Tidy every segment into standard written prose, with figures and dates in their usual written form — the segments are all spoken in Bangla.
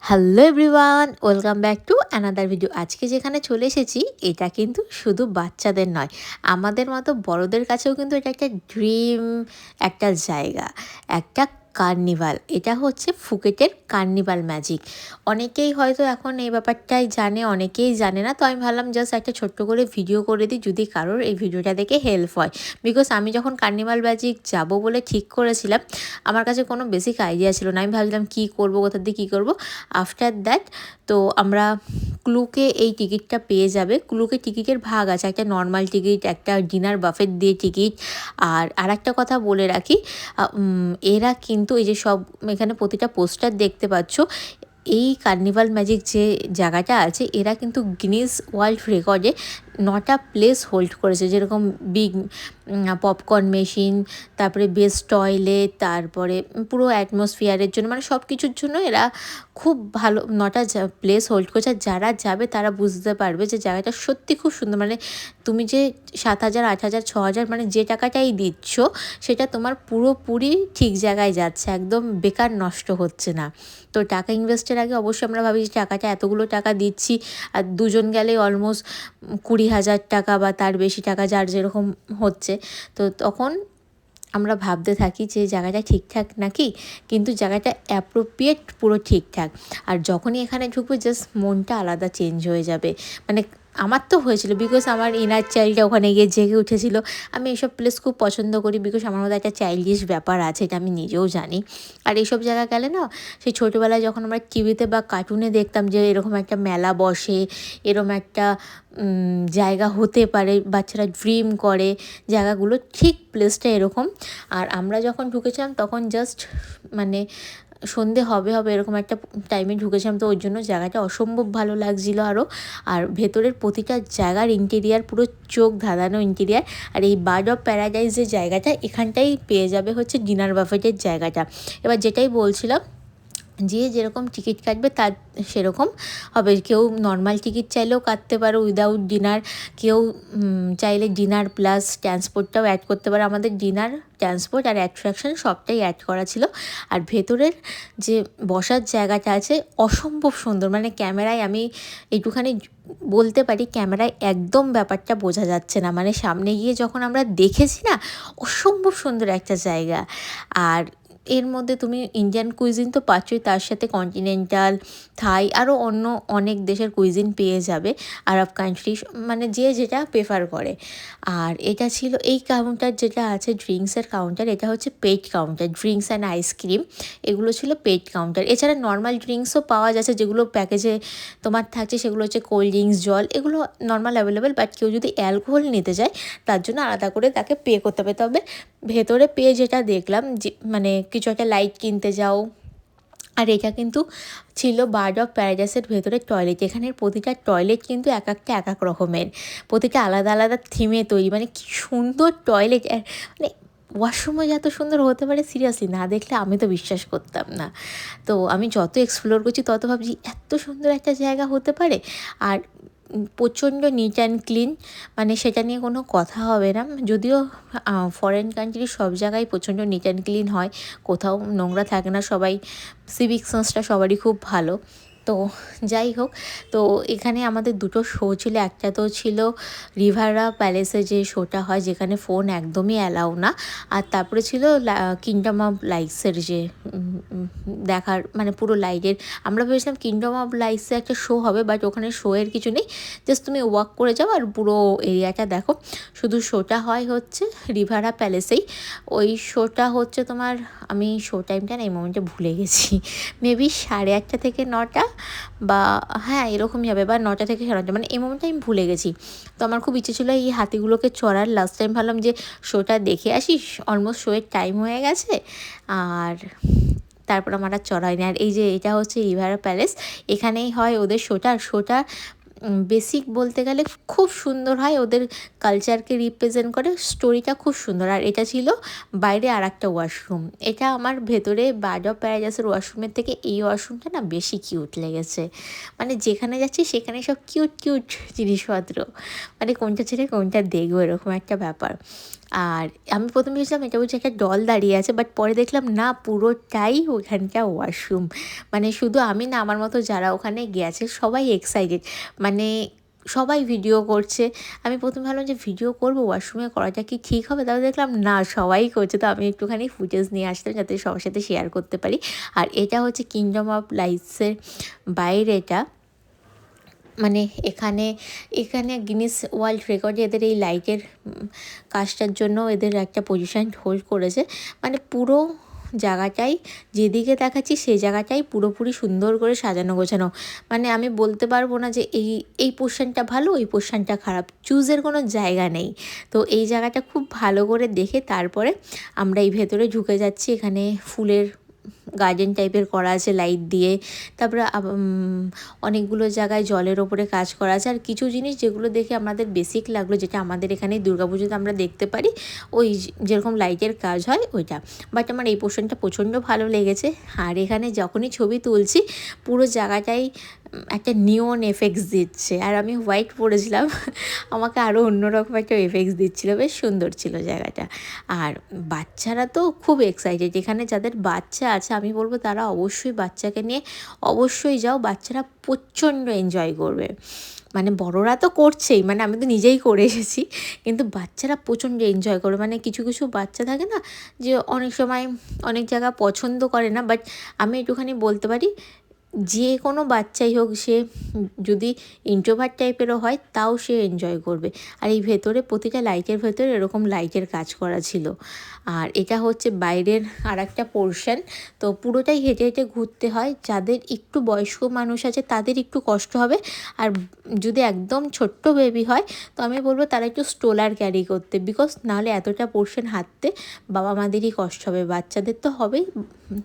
Hello everyone, welcome back to another video. আজকে যেখানে চলে এসেছি এটা কিন্তু শুধু বাচ্চাদের নয়, আমাদের মতো বড়দের কাছেও কিন্তু এটা একটা ড্রিম, একটা জায়গা, একটা কার্নিভাল। এটা হচ্ছে ফুকেটের কার্নিভাল ম্যাজিক। অনেকেই হয়তো এখন এই ব্যাপারটাই জানে, অনেকেই জানে না। তো আমি ভাবলাম জাস্ট একটা ছোট্ট করে ভিডিও করে দিই, যদি কারোর এই ভিডিওটা দেখে হেল্প হয়। বিকজ আমি যখন কার্নিভাল ম্যাজিক যাব বলে ঠিক করেছিলাম, আমার কাছে কোনো বেসিক আইডিয়া ছিল না। আমি ভাবছিলাম কী করবো, কোথা দিয়ে কী করবো। আফটার দ্যাট তো আমরা ক্লুকে এই টিকিটটা পেয়ে যাবে। ক্লুকে টিকিটের ভাগ আছে, একটা নর্মাল টিকিট, একটা ডিনার বাফেট দিয়ে টিকিট। আর একটা কথা বলে রাখি, এরা কিন্তু এই যে সব এখানে প্রতিটা পোস্টার দেখতে পাচ্ছ, এই কার্নিভাল ম্যাজিক যে জায়গাটা আছে, এরা কিন্তু গিনিস ওয়ার্ল্ড রেকর্ডে 9টা প্লেস হোল্ড করেছে। যেরকম বিগ পপকর্ন মেশিন, তারপরে বেস্ট টয়লেট, তারপরে পুরো অ্যাটমসফিয়ারের জন্য, মানে সব কিছুর জন্য এরা খুব ভালো 9টা প্লেস হোল্ড করেছে। আর যারা যাবে তারা বুঝতে পারবে যে জায়গাটা সত্যি খুব সুন্দর। মানে তুমি যে 7,000, 8,000, 6,000 মানে যে টাকাটাই দিচ্ছ, সেটা তোমার পুরোপুরি ঠিক জায়গায় যাচ্ছে, একদম বেকার নষ্ট হচ্ছে না। তো টাকা ইনভেস্টের আগে অবশ্যই আমরা ভাবি যে টাকাটা এতগুলো টাকা দিচ্ছি, আর দুজন গেলে অলমোস্ট 20,000 টাকা বা তার বেশি টাকা, যার যেরকম হচ্ছে। তো তখন আমরা ভাবতে থাকি যে জায়গাটা ঠিকঠাক নাকি, কিন্তু জায়গাটা অ্যাপ্রোপ্রিয়েট, পুরো ঠিকঠাক। আর যখনই এখানে ঢুকবো জাস্ট মনটা আলাদা চেঞ্জ হয়ে যাবে। মানে আমার তো হয়েছিল, বিকজ আমার ইনার চাইল্ডটা ওখানে গিয়ে জেগে উঠেছিল। আমি এইসব প্লেস খুব পছন্দ করি, বিকজ আমার মধ্যে একটা চাইল্ডিশ ব্যাপার আছে, এটা আমি নিজেও জানি। আর এইসব জায়গা গেলে না, সেই ছোটোবেলায় যখন আমরা টিভিতে বা কার্টুনে দেখতাম যে এরকম একটা মেলা বসে, এরকম একটা জায়গা হতে পারে, বাচ্চারা ড্রিম করে জায়গাগুলো, ঠিক প্লেসটা এরকম। আর আমরা যখন ঢুকেছিলাম তখন জাস্ট মানে সন্ধে হবে হবে এরকম একটা টাইমে ঢুকেছিলাম। তো ওই জন্য জায়গাটা অসম্ভব ভালো লাগছিলো আরও। আর ভেতরের প্রতিটা জায়গার ইন্টেরিয়ার পুরো চোখ ধাঁধানো ইন্টেরিয়ার। আর এই বার্ড অফ প্যারাডাইস যে জায়গাটা, এখানটাই পেয়ে যাবে হচ্ছে ডিনার বাফেটের জায়গাটা। এবার যেটাই বলছিলাম, যে যেরকম টিকিট কাটবে তার সেরকম হবে। কেউ নর্মাল টিকিট চাইলেও কাটতে পারো উইদাউট ডিনার, কেউ চাইলে ডিনার প্লাস ট্রান্সপোর্টটাও অ্যাড করতে পারে। আমাদের ডিনার, ট্রান্সপোর্ট আর অ্যাট্রাকশন সবটাই অ্যাড করা ছিল। আর ভেতরের যে বসার জায়গাটা আছে অসম্ভব সুন্দর, মানে ক্যামেরায় আমি একটুখানি বলতে পারি, ক্যামেরায় একদম ব্যাপারটা বোঝা যাচ্ছে না। মানে সামনে গিয়ে যখন আমরা দেখেছি না, অসম্ভব সুন্দর একটা জায়গা। আর এর মধ্যে তুমি ইন্ডিয়ান কুইজিন তো পাচ্ছই, তার সাথে কন্টিনেন্টাল, থাই, আরও অন্য অনেক দেশের কুইজিন পেয়ে যাবে, আরব কান্ট্রি, মানে যে যেটা প্রেফার করে। আর এটা ছিল এই কাউন্টার যেটা আছে, ড্রিঙ্কসের কাউন্টার, এটা হচ্ছে paid counter. Drinks and ice cream এগুলো ছিল পেড কাউন্টার। এছাড়া নর্মাল ড্রিঙ্কসও পাওয়া যাচ্ছে, যেগুলো প্যাকেজে তোমার থাকছে, সেগুলো হচ্ছে কোল্ড ড্রিঙ্কস, জল, এগুলো নর্মাল অ্যাভেলেবেল। বাট কেউ যদি অ্যালকোহল নিতে যায়, তার জন্য আলাদা করে তাকে পে করতে হবে। তবে ভেতরে পেয়ে যেটা দেখলাম, যে মানে কিছু একটা লাইট কিনতে যাও। আর এটা কিন্তু ছিল বার্ড অফ প্যারাডাইসের ভেতরে টয়লেট। এখানের প্রতিটা টয়লেট কিন্তু এক একটা এক এক রকমের, প্রতিটা আলাদা আলাদা থিমে তৈরি। মানে কি সুন্দর টয়লেট, মানে ওয়াশরুমও যত সুন্দর হতে পারে, সিরিয়াসলি না দেখলে আমি তো বিশ্বাস করতাম না। তো আমি যত এক্সপ্লোর করছি তত ভাবছি এত সুন্দর একটা জায়গা হতে পারে। আর প্রচণ্ড নিট অ্যান্ড ক্লিন, মানে সেটা নিয়ে কোনো কথা হবে না। যদিও ফরেন কান্ট্রির সব জায়গায় প্রচণ্ড নিট অ্যান্ড ক্লিন হয়, কোথাও নোংরা থাকে না, সবাই সিভিক সেন্সটা সবারই খুব ভালো। তো যাই হোক, তো এখানে আমাদের দুটো শো ছিল। একটা তো ছিল রিভারা প্যালেসে যে শোটা হয়, যেখানে ফোন একদমই অ্যালাউ না। আর তারপরে ছিল কিংডম অফ লাইটসের যে দেখার, মানে পুরো লাইটের। আমরা ভেবেছিলাম কিংডম অফ লাইটসে একটা শো হবে, বাট ওখানে শোয়ের কিছু নেই, জাস্ট তুমি ওয়াক করে যাও আর পুরো এরিয়াটা দেখো। শুধু শোটা হয় হচ্ছে রিভারা প্যালেসেই। ওই শোটা হচ্ছে তোমার, আমি শো টাইমটা না এই মোমেন্টে ভুলে গেছি, মেবি 8:30 থেকে 9টা, বা হ্যাঁ এরকমই হবে, বা 9টা থেকে 9টা, মানে এই মোমেন্টটা আমি ভুলে গেছি। তো আমার খুব ইচ্ছে ছিল এই হাতিগুলোকে চড়ার। লাস্ট টাইম ভাবলাম যে শোটা দেখে আসিস, অলমোস্ট শোয়ের টাইম হয়ে গেছে, আর তারপর আমার আর চড়া হয়নি। আর এই যে এটা হচ্ছে রিভারা প্যালেস, এখানেই হয় ওদের শোটা। আর শোটা বেসিক বলতে গেলে খুব সুন্দর হয়, ওদের কালচারকে রিপ্রেজেন্ট করে, স্টোরিটা খুব সুন্দর। আর এটা ছিল বাইরে আর একটা ওয়াশরুম। এটা আমার ভেতরে বার্ড অফ প্যারাডাইসের ওয়াশরুমের থেকে এই ওয়াশরুমটা না বেশি কিউট লেগেছে। মানে যেখানে যাচ্ছি সেখানে সব কিউট কিউট জিনিসপত্র, মানে কোনটা ছেড়ে কোনটা দেখবো, এরকম একটা ব্যাপার। আর আমি প্রথমে ভেবেছিলাম এটা হচ্ছে একটা ডল দাঁড়িয়ে আছে, বাট পরে দেখলাম না, পুরোটাই ওখানকার ওয়াশরুম। মানে শুধু আমি না, আমার মতো যারা ওখানে গেছে সবাই এক্সাইটেড, মানে সবাই ভিডিও করছে। আমি প্রথমে ভাবলাম যে ভিডিও করবো, ওয়াশরুমে করাটা কি ঠিক হবে, তারপর দেখলাম না, সবাই করছে। তো আমি একটুখানি ফুটেজ নিয়ে আসলাম যাতে সবার সাথে শেয়ার করতে পারি। আর এটা হচ্ছে কিংডম অফ লাইটসের বাইরেটা, মানে এখানে এখানে গিনিস ওয়ার্ল্ড রেকর্ডে এদের এই লাইটের কাজটার জন্য এদের একটা পজিশন হোল্ড করেছে। মানে পুরো জায়গাটাই যেদিকে দেখাচ্ছি সেই জায়গাটাই পুরোপুরি সুন্দর করে সাজানো গোছানো। মানে আমি বলতে পারবো না যে এই পোর্শনটা ভালো, ওই পোর্শনটা খারাপ, চুজের কোনো জায়গা নেই। তো এই জায়গাটা খুব ভালো করে দেখে তারপরে আমরা এই ভেতরে ঢুকে যাচ্ছি। এখানে ফুলের গার্ডেন টাইপের করা আছে লাইট দিয়ে। তারপরে অনেকগুলো জায়গায় জলের ওপরে কাজ করা আছে। আর কিছু জিনিস যেগুলো দেখে আমাদের বেসিক লাগলো, যেটা আমাদের এখানে দুর্গাপুজোতে আমরা দেখতে পারি, ওই যেরকম লাইটের কাজ হয় ওইটা। বাট আমার এই পোর্শনটা প্রচণ্ড ভালো লেগেছে। আর এখানে যখনই ছবি তুলছি পুরো জায়গাটাই একটা নিয়ন এফেক্টস দিচ্ছে। আর আমি হোয়াইট পরেছিলাম, আমাকে আরও অন্যরকম একটা এফেক্টস দিচ্ছিলো, বেশ সুন্দর ছিল জায়গাটা। আর বাচ্চারা তো খুব এক্সাইটেড। এখানে যাদের বাচ্চা আছে আমি বলবো তারা অবশ্যই বাচ্চাকে নিয়ে অবশ্যই যাও, বাচ্চারা প্রচণ্ড এনজয় করবে। মানে বড়রা তো করছেই, মানে আমি তো নিজেই করে এসেছি, কিন্তু বাচ্চারা প্রচণ্ড এনজয় করবে। মানে কিছু কিছু বাচ্চা থাকে না যে অনেক সময় অনেক জায়গা পছন্দ করে না, বাট আমি একটুখানি বলতে পারি যে কোনো বাচ্চাই হোক, সে যদি ইন্ট্রোভার্ট টাইপেরও হয় তাও সে এনজয় করবে। আর এই ভেতরে প্রতিটা লাইটের ভেতরে এরকম লাইটের কাজ করা ছিল। আর এটা হচ্ছে বাইরের আর একটা পোর্শন। তো পুরোটাই হেঁটে হেঁটে ঘুরতে হয়। যাদের একটু বয়স্ক মানুষ আছে তাদের একটু কষ্ট হবে। আর যদি একদম ছোট্ট বেবি হয় তো আমি বলবো তারা একটু স্ট্রোলার ক্যারি করতে, বিকজ নাহলে এতটা পোর্শন হাঁটতে বাবা মাদেরই কষ্ট হবে। বাচ্চাদের তো হবেই,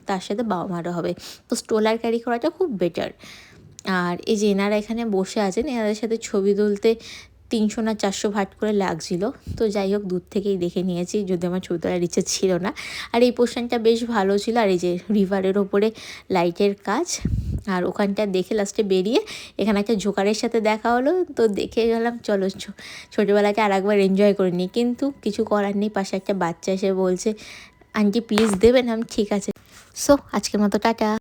তার সাথে বাবা মারও হবে। তো স্ট্রোলার ক্যারি করাটা খুব বেটার। আর এই যে এনারা এখানে বসে আছেন, এনাদের সাথে ছবি তুলতে 300 না 400 ভাট করে লাগছিল। তো যাই হোক, দূর থেকেই দেখে নিয়েছি, যদি আমার ছবি তোলার ইচ্ছে ছিল না। আর এই পোর্শনটা বেশ ভালো ছিল। আর এই যে রিভারের ওপরে লাইটের কাজ, আর ওখানটা দেখে লাস্টে বেরিয়ে এখানে একটা জোকারের সাথে দেখা হলো। তো দেখে গেলাম চলো ছোটোবেলাটা আর একবার এনজয় করে নিই, কিন্তু কিছু করার নেই। পাশে একটা বাচ্চা এসে বলছে, আন্টি প্লিজ দেবেন? আমি ঠিক আছে। সো আজকের মতো টাটা।